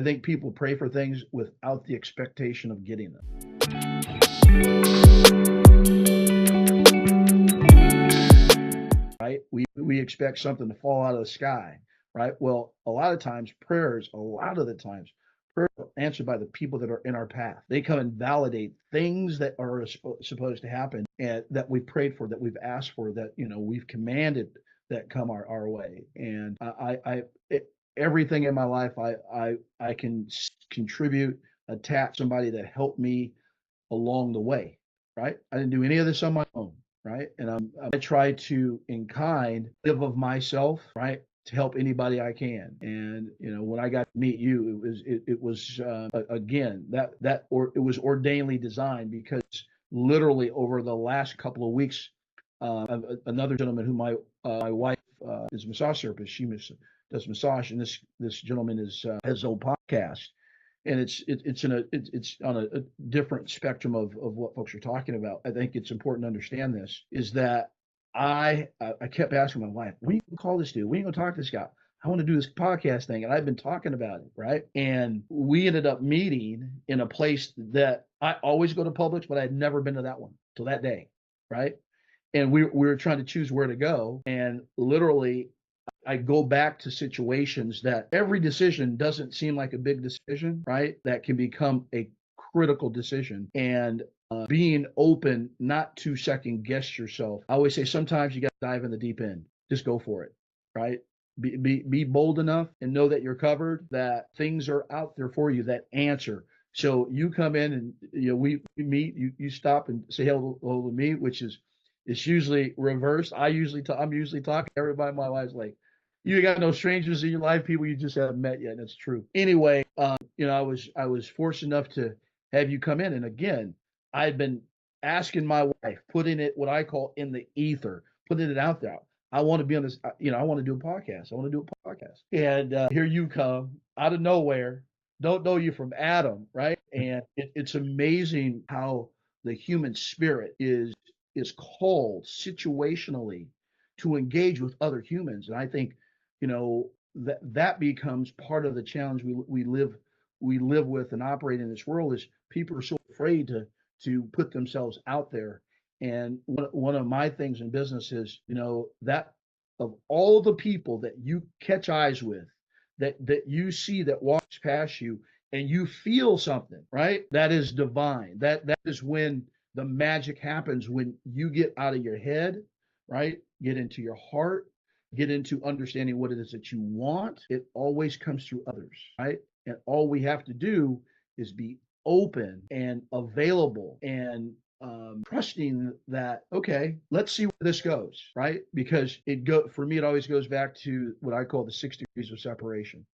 I think people pray for things without the expectation of getting them. Right? We expect something to fall out of the sky, right? Well, a lot of the times, prayers are answered by the people that are in our path. They come and validate things that are supposed to happen and that we prayed for, that we've asked for, that we've commanded that come our way. And everything in my life, I can contribute, attach somebody that helped me along the way, right? I didn't do any of this on my own, right? And I try to, in kind, live of myself, right? To help anybody I can. And when I got to meet you, it was again it was ordainedly designed, because literally over the last couple of weeks, another gentleman who my wife is a massage therapist. She does massage, and this gentleman has his own podcast, and it's on a different spectrum of what folks are talking about. I think it's important to understand this is that I kept asking my wife, "When you gonna call this dude? When you gonna talk to this guy? I want to do this podcast thing," and I've been talking about it, right? And we ended up meeting in a place that I always go to Publix, but I had never been to that one till that day, right? And we were trying to choose where to go, and literally I go back to situations that every decision doesn't seem like a big decision, right? That can become a critical decision. And being open, not to second guess yourself. I always say sometimes you got to dive in the deep end. Just go for it, right? Be bold enough and know that you're covered, that things are out there for you that answer. So you come in and we meet, you stop and say hello to me, which is it's usually reversed. I'm usually talking to everybody. My wife's like, you got no strangers in your life, people you just haven't met yet. And it's true. Anyway, I was fortunate enough to have you come in. And again, I had been asking my wife, putting it what I call in the ether, putting it out there. I want to be on this, I want to do a podcast. I want to do a podcast. And here you come out of nowhere. Don't know you from Adam, right? And it's amazing how the human spirit is called situationally to engage with other humans. And I think that becomes part of the challenge we live with and operate in this world, is people are so afraid to put themselves out there. And one of my things in business is, that of all the people that you catch eyes with, that you see that walks past you, and you feel something, right? That is divine. That is when the magic happens, when you get out of your head, right? Get into your heart, get into understanding what it is that you want. It always comes through others, right? And all we have to do is be open and available and trusting that, okay, let's see where this goes, right? Because for me, it always goes back to what I call the 6 degrees of separation.